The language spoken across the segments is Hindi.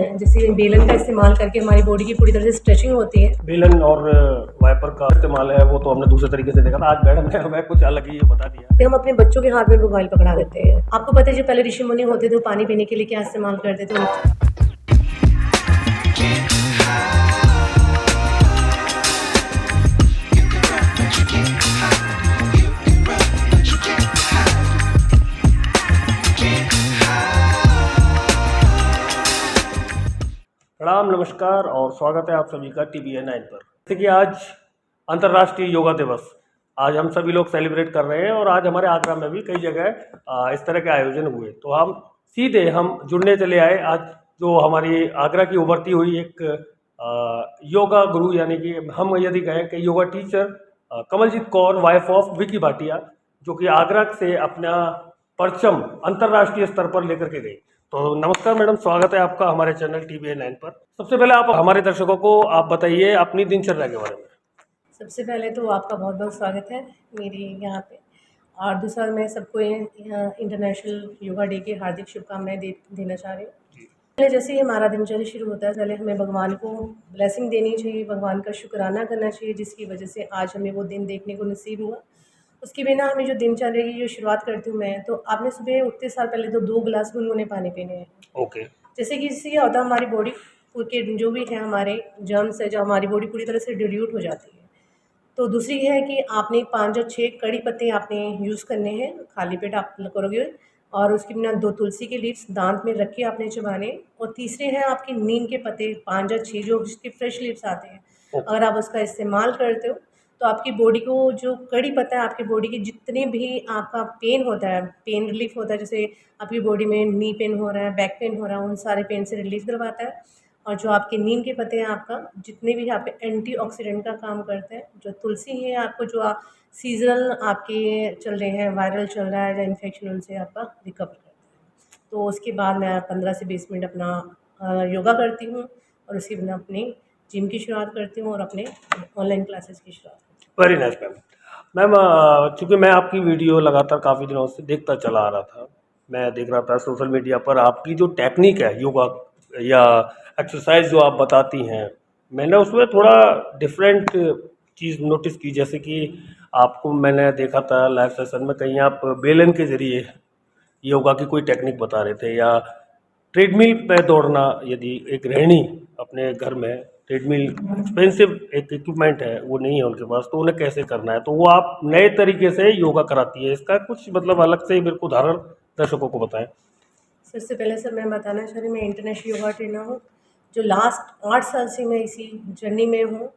है, जैसे बेलन का इस्तेमाल करके हमारी बॉडी की पूरी तरह से स्ट्रेचिंग होती है। बेलन और वाइपर का इस्तेमाल है वो तो हमने दूसरे तरीके से देखा था। आज मैडम ने हमें कुछ अलग ही बता दिया। हम अपने बच्चों के हाथ में मोबाइल पकड़ा देते हैं। आपको पता है जो पहले ऋषि मुनि होते थे वो पानी पीने के लिए क्या इस्तेमाल करते थे? प्रणाम, नमस्कार और स्वागत है आप सभी का TBN 9 पर। जैसे कि आज अंतर्राष्ट्रीय योगा दिवस आज हम सभी लोग सेलिब्रेट कर रहे हैं और आज हमारे आगरा में भी कई जगह इस तरह के आयोजन हुए, तो हम जुड़ने चले आए। आज जो हमारी आगरा की उभरती हुई एक योगा गुरु, यानी कि हम यदि कहें कि yoga teacher Kamaljeet Kaur, wife of Vicky Bhatia, जो कि आगरा से अपना परचम अंतर्राष्ट्रीय स्तर पर लेकर के गई। तो नमस्कार मैडम, स्वागत है आपका हमारे चैनल TBN 9 पर। सबसे पहले आप हमारे दर्शकों को आप बताइए अपनी दिनचर्या के बारे में। सबसे पहले तो आपका बहुत बहुत स्वागत है मेरी यहाँ पे, और दूसरा मैं सबको इंटरनेशनल योगा डे की हार्दिक शुभकामनाएं देना चाह रही हूँ। पहले जैसे ही हमारा दिनचर्या शुरू होता है, पहले हमें भगवान को ब्लेसिंग देनी चाहिए, भगवान का शुक्राना करना चाहिए जिसकी वजह से आज हमें वो दिन देखने को नसीब हुआ। उसके बिना हमें जो दिनचर्या की जो शुरुआत करती हूँ मैं, तो आपने सुबह उठते साल पहले तो 2 गिलास गुनगुने पानी पीने हैं। ओके। जैसे कि इससे क्या होता है, हमारी बॉडी के जो भी है हमारे जर्म्स है, जो हमारी बॉडी पूरी तरह से डिल्यूट हो जाती है। तो दूसरी है कि आपने 5 या 6 कड़ी पत्ते आपने यूज़ करने हैं, खाली पेट आप करोगे, और उसके बिना 2 तुलसी के लीव्स दांत में रख के आपने चबाने। और तीसरे हैं आपके नीम के पत्ते 5 या 6 जो जिसके फ्रेश लीव्स आते हैं। अगर आप उसका इस्तेमाल करते हो तो आपकी बॉडी को जो कड़ी पत्ता है, आपकी बॉडी के जितने भी आपका पेन होता है, पेन रिलीफ होता है, जैसे आपकी बॉडी में नी पेन हो रहा है, बैक पेन हो रहा है, उन सारे पेन से रिलीफ दिलवाता है। और जो आपके नीम के पत्ते हैं, आपका जितने भी यहाँ पे एंटीऑक्सीडेंट का काम करते हैं। जो तुलसी है आपको, जो सीजनल आपके चल रहे हैं, वायरल चल रहा है या इन्फेक्शन, उनसे आपका रिकवर करता है। तो उसके बाद मैं 15 से 20 मिनट अपना योगा करती हूँ, और उसके बाद अपनी जिम की शुरुआत करती हूँ और अपने ऑनलाइन क्लासेस की शुरुआत करती हूँ। Very nice ma'am. चूँकि मैं आपकी वीडियो लगातार काफ़ी दिनों से देखता चला आ रहा था, मैं देख रहा था सोशल मीडिया पर आपकी जो टेक्निक है योगा या एक्सरसाइज जो आप बताती हैं, मैंने उसमें थोड़ा डिफरेंट चीज़ नोटिस की। जैसे कि आपको मैंने देखा था लाइव सेशन में, कहीं आप बेलन के ज़रिए योगा की कोई टेक्निक बता रहे थे, या ट्रेडमिल पे दौड़ना। यदि एक गृहिणी अपने घर में ट्रेडमिल, एक्सपेंसिव एक इक्विपमेंट है, वो नहीं है उनके पास, तो उन्हें कैसे करना है, तो वो आप नए तरीके से योगा कराती है। इसका कुछ मतलब अलग से मेरे को उदाहरण दर्शकों को बताएं। सबसे पहले सर मैं बताना चाह रही हूँ, मैं इंटरनेशनल योगा ट्रेनर हूँ, जो लास्ट 8 साल से मैं इसी जर्नी में हूँ।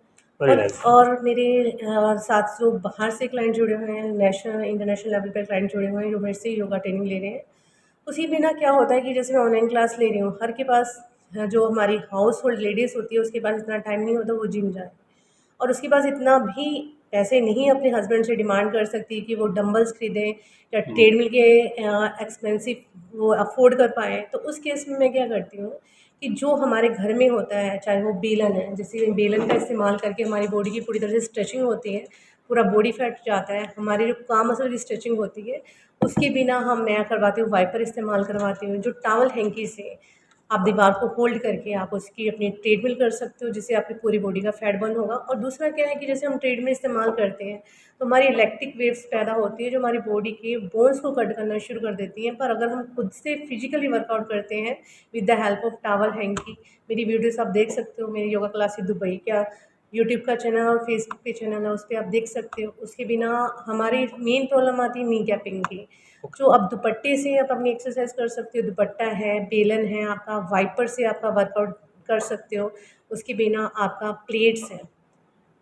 और मेरे साथ जो बाहर से क्लाइंट जुड़े हुए हैं, नेशनल इंटरनेशनल लेवल पर क्लाइंट जुड़े हुए हैं जो मेरे से योगा ट्रेनिंग ले रहे हैं। उसी बिना क्या होता है कि जैसे मैं ऑनलाइन क्लास ले रही हूँ, हर के पास जो हमारी हाउस होल्ड लेडीज़ होती है उसके पास इतना टाइम नहीं होता वो जिम जाए, और उसके पास इतना भी पैसे नहीं अपने हस्बैंड से डिमांड कर सकती कि वो डंबल्स खरीदें या ट्रेडमिल के एक्सपेंसिव वो अफोर्ड कर पाएँ। तो उस केस में मैं क्या करती हूँ कि जो हमारे घर में होता है, चाहे वो बेलन है, जैसे बेलन का इस्तेमाल करके हमारी बॉडी की पूरी तरह से स्ट्रेचिंग होती है, पूरा बॉडी फैट जाता है, हमारी जो काम मसल की स्ट्रेचिंग होती है। उसके बिना मैं करवाती हूँ, वाइपर इस्तेमाल करवाती हूँ, जो टॉवल हैंकी से आप दीवार को होल्ड करके आप उसकी अपनी ट्रेडमिल कर सकते हो, जिससे आपकी पूरी बॉडी का फैट बर्न होगा। और दूसरा क्या है कि जैसे हम ट्रेडमिल इस्तेमाल करते हैं तो हमारी इलेक्ट्रिक वेव्स पैदा होती है जो हमारी बॉडी के बोन्स को कट करना शुरू कर देती हैं। पर अगर हम खुद से फिजिकली वर्कआउट करते हैं with the help of towel hanky, मेरी वीडियोस आप देख सकते हो, मेरी योगा क्लासेस दुबई का यूट्यूब का चैनल और फेसबुक पे चैनल है, उस पर आप देख सकते हो। उसके बिना हमारी मेन प्रॉब्लम आती है नी गैपिंग की, जो आप दुपट्टे से आप अपनी एक्सरसाइज कर सकते हो। दुपट्टा है, बेलन है आपका, वाइपर से आपका वर्कआउट कर सकते हो। उसके बिना आपका प्लेट्स है,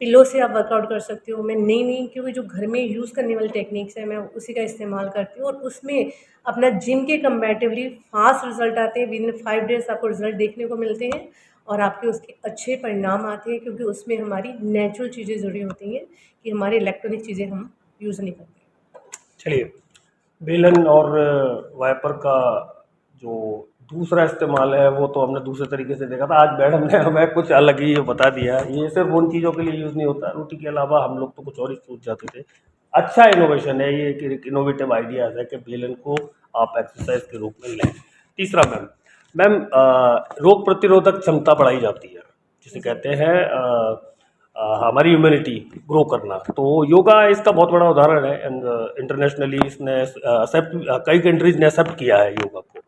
पिलो से आप वर्कआउट कर सकते हो। मैं नई क्योंकि जो घर में यूज़ करने वाली टेक्निक्स है मैं उसी का इस्तेमाल करती हूँ, और उसमें अपना जिम के कंपैरेटिवली फास्ट रिजल्ट आते हैं। विद इन 5 डेज़ आपको रिजल्ट देखने को मिलते हैं और आपके उसके अच्छे परिणाम आते हैं, क्योंकि उसमें हमारी नेचुरल चीज़ें जुड़ी होती हैं कि हमारे इलेक्ट्रॉनिक चीज़ें हम यूज़ नहीं करते। चलिए, बेलन और वाइपर का जो दूसरा इस्तेमाल है वो तो हमने दूसरे तरीके से देखा था। आज मैडम ने हमें कुछ अलग ही बता दिया। ये सिर्फ उन चीज़ों के लिए यूज़ नहीं होता, रोटी के अलावा हम लोग तो कुछ और ही सोच जाते थे। अच्छा इनोवेशन है ये, कि इनोवेटिव आइडियाज़ है कि बेलन को आप एक्सरसाइज के रूप में लें। तीसरा मैम, मैम रोग प्रतिरोधक क्षमता बढ़ाई जाती है, जिसे कहते हैं हमारी इम्यूनिटी ग्रो करना। तो योगा इसका बहुत बड़ा उदाहरण है, एंड इंटरनेशनली इसने एक्सेप्ट, कई कंट्रीज ने एक्सेप्ट किया है योगा को।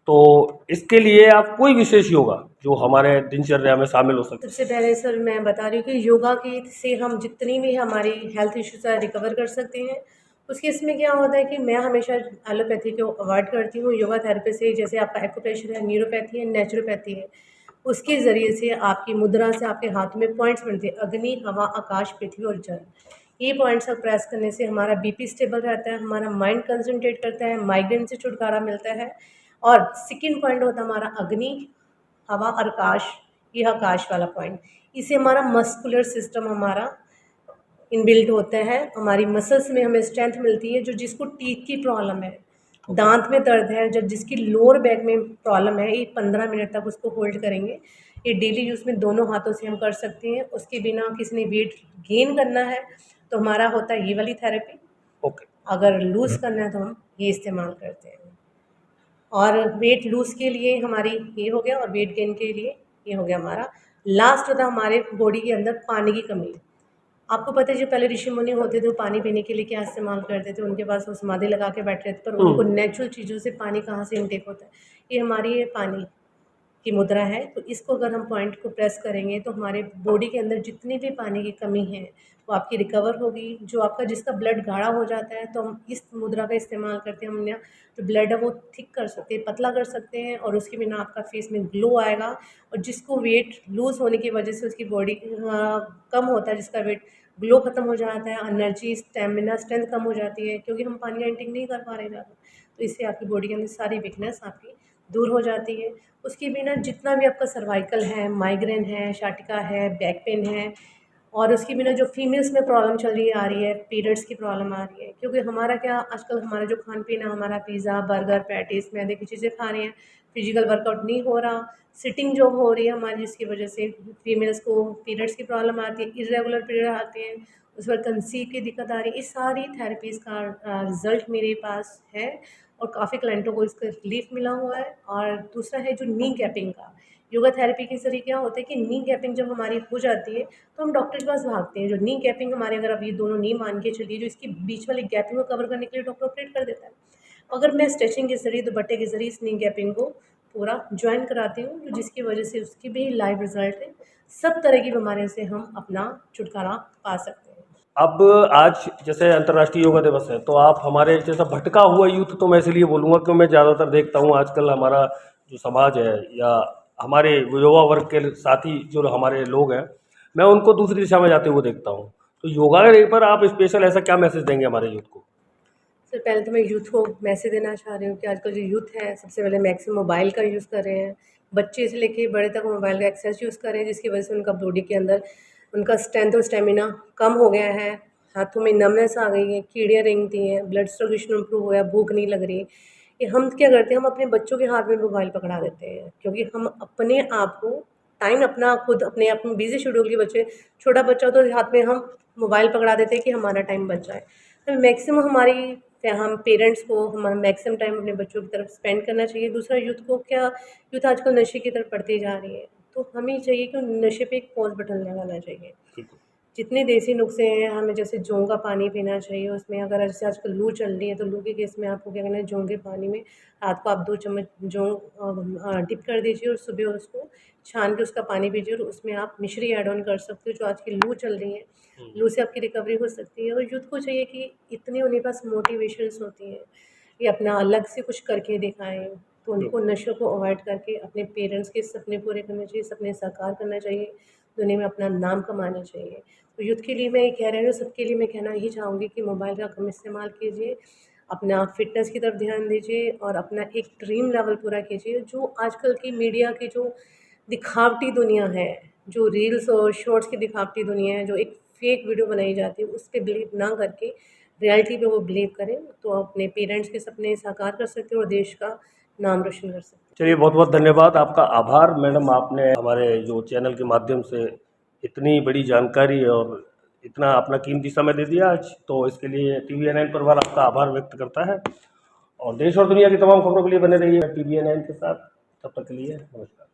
तो इसके लिए आप कोई विशेष योगा जो हमारे दिनचर्या में शामिल हो सकते सबसे पहले सर मैं बता रही हूँ कि योगा की से हम जितनी भी हमारी हेल्थ इश्यूज है रिकवर कर सकते हैं। उसके इसमें क्या होता है कि मैं हमेशा एलोपैथी को अवॉइड करती हूँ। योगा थेरेपी से जैसे आपका एक्यूप्रेशर है, न्यूरोपैथी है, नेचुरोपैथी है, उसके ज़रिए से आपकी मुद्रा से आपके हाथ में पॉइंट्स बनते हैं, अग्नि, हवा, आकाश, पृथ्वी और जल। ये पॉइंट्स आप प्रेस करने से हमारा बीपी स्टेबल रहता है, हमारा माइंड कंसंट्रेट करता है, माइग्रेन से छुटकारा मिलता है। और सेकंड पॉइंट होता है हमारा अग्नि, हवा और आकाश, ये आकाश वाला पॉइंट। इससे हमारा मस्कुलर सिस्टम हमारा इनबिल्ट होता है, हमारी मसल्स में हमें स्ट्रेंथ मिलती है। जो जिसको टीथ की प्रॉब्लम है, दांत में दर्द है, जब जिसकी लोअर बैक में प्रॉब्लम है, ये 15 मिनट तक उसको होल्ड करेंगे। ये डेली यूज़ में दोनों हाथों से हम कर सकते हैं। उसके बिना किसी ने वेट गेन करना है तो हमारा होता है ये वाली थेरेपी, हैं? ओके। अगर लूज़ करना है तो हम ये इस्तेमाल करते हैं। और वेट लूज़ के लिए हमारी ये हो गया, और वेट गेन के लिए ये हो गया हमारा। लास्ट होता है हमारे बॉडी के अंदर पानी की कमी। आपको पता है जो पहले ऋषि मुनि होते थे वो पानी पीने के लिए क्या इस्तेमाल करते थे? उनके पास वो समाधि लगा के बैठे रहते, पर उनको नेचुरल चीज़ों से पानी कहाँ से इनटेक होता है? ये हमारी ये पानी की मुद्रा है। तो इसको अगर हम पॉइंट को प्रेस करेंगे तो हमारे बॉडी के अंदर जितनी भी पानी की कमी है वो आपकी रिकवर होगी। जो आपका जिसका ब्लड गाढ़ा हो जाता है तो हम इस मुद्रा का इस्तेमाल करते हैं, हम ना जो ब्लड है वो थिक कर सकते हैं, पतला कर सकते हैं, और उसके बिना आपका फेस में ग्लो आएगा। और जिसको वेट लूज़ होने की वजह से उसकी बॉडी कम होता है, जिसका वेट ग्लो ख़त्म हो जाता है, एनर्जी, स्टेमिना, स्ट्रेंथ कम हो जाती है, क्योंकि हम पानी का इंटेक नहीं कर पा रहे ज़्यादा। तो इससे आपकी बॉडी के अंदर सारी वीकनेस आपकी दूर हो जाती है। उसके बिना जितना भी आपका सर्वाइकल है, माइग्रेन है, शाटिका है, बैक पेन है, और उसके बिना जो फीमेल्स में प्रॉब्लम चल रही आ रही है, पीरियड्स की प्रॉब्लम आ रही है, क्योंकि हमारा क्या आजकल हमारा जो खान पीन है, हमारा पिज़्ज़ा, बर्गर, पैटीज़, मैदे की चीज़ें खा रहे हैं, फिजिकल वर्कआउट नहीं हो रहा, सिटिंग जॉब हो रही है हमारी, जिसकी वजह से फीमेल्स को पीरियड्स की प्रॉब्लम आती है, इर्रेगुलर पीरियड आते हैं, उस पर कंसीव की दिक्कत आ रही है। इस सारी थेरेपीज़ का रिज़ल्ट मेरे पास है, और काफ़ी क्लाइंटों को इसका रिलीफ मिला हुआ है। और दूसरा है जो नी गैपिंग का, योगा थेरेपी के ज़रिए क्या होता है कि नी गैपिंग जब हमारी हो जाती है तो हम डॉक्टर के पास भागते हैं। जो नी गैपिंग हमारे, अगर आप ये दोनों नी मान के चलिए, जो इसकी बीच वाली गैपिंग को कवर करने के लिए डॉक्टर ऑपरेट कर देता है। अगर मैं स्ट्रेचिंग के ज़रिए, दुपट्टे के ज़रिए इस नी गैपिंग को पूरा जॉइन कराती हूँ, जो जिसकी वजह से उसकी भी लाइव रिज़ल्ट है। सब तरह की बीमारियों से हम अपना छुटकारा पा सकते हैं। अब आज जैसे अंतर्राष्ट्रीय योगा दिवस है, तो आप हमारे जैसा भटका हुआ यूथ, तो मैं इसलिए बोलूँगा कि मैं ज़्यादातर देखता हूँ आजकल हमारा जो समाज है या हमारे युवा वर्ग के साथी जो हमारे लोग हैं, मैं उनको दूसरी दिशा में जाते हुए देखता हूँ। तो योगा के पर आप स्पेशल ऐसा क्या मैसेज देंगे हमारे यूथ को? सर पहले तो मैं यूथ को मैसेज देना चाह रही हूँ कि आजकल जो यूथ है सबसे पहले मैक्सिमम मोबाइल का यूज़ कर रहे हैं। बच्चे से लेके बड़े तक मोबाइल का एक्सेस यूज़ कर रहे हैं, जिसकी वजह से उनका बॉडी के अंदर उनका स्ट्रेंथ और स्टेमिना कम हो गया है। हाथों में नमनेस आ गई है, कीड़ियाँ रेंगती हैं, ब्लड सर्कुलेशन इम्प्रूव हो गया, भूख नहीं लग रही। ये हम क्या करते हैं, हम अपने बच्चों के हाथ में मोबाइल पकड़ा देते हैं, क्योंकि हम अपने आप को टाइम अपना खुद अपने आप में बिज़ी शेड्यूल के बच्चे, छोटा बच्चा हो तो हाथ में हम मोबाइल पकड़ा देते हैं कि हमारा टाइम बच जाए। तो मैक्सिमम हमारी हम पेरेंट्स को हमारा मैक्सिमम टाइम अपने बच्चों की तरफ स्पेंड करना चाहिए। दूसरा, यूथ को क्या, यूथ आजकल नशे की तरफ बढ़ती जा रही है, तो हमें चाहिए कि नशे पे एक पॉज़ बटन लगाना चाहिए। जितने देसी नुस्खे हैं, हमें जैसे जौं का पानी पीना चाहिए, उसमें अगर जैसे आजकल लू चल रही है तो लू के केस में आपको क्या करना है, जौं के पानी में रात को आप 2 चम्मच जौं डिप कर दीजिए, और सुबह उसको छान के उसका पानी पीजिए, और उसमें आप मिश्री ऐड ऑन कर सकते हो। जो आज की लू चल रही है, लू से आपकी रिकवरी हो सकती है। और यूथ को चाहिए कि इतनी उन्हीं पास मोटिवेशंस होती हैं, ये अपना अलग से कुछ करके दिखाएँ, तो उनको नशों को अवॉइड करके अपने पेरेंट्स के सपने पूरे करने चाहिए, सपने साकार करना चाहिए, दुनिया में अपना नाम कमाना चाहिए। तो यूथ के लिए मैं ये कह रही हूँ, सबके लिए मैं कहना यही चाहूँगी कि मोबाइल का कम इस्तेमाल कीजिए, अपना फ़िटनेस की तरफ ध्यान दीजिए, और अपना एक ड्रीम लेवल पूरा कीजिए। जो आजकल की मीडिया की जो दिखावटी दुनिया है, जो रील्स और शॉर्ट्स की दिखावटी दुनिया है, जो एक फ़ेक वीडियो बनाई जाती है, उस पे बिलीव ना करके रियलिटी पे वो बिलीव करें, तो अपने पेरेंट्स के सपने साकार कर सकते हैं और देश का नाम रोशन कर सकते हैं। चलिए, बहुत बहुत धन्यवाद, आपका आभार मैडम, आपने हमारे जो चैनल के माध्यम से इतनी बड़ी जानकारी और इतना अपना कीमती समय दे दिया आज, तो इसके लिए TVNN परिवार आपका आभार व्यक्त करता है। और देश और दुनिया की तमाम खबरों के लिए बने रहिए TVNN के साथ। तब तक के लिए नमस्कार।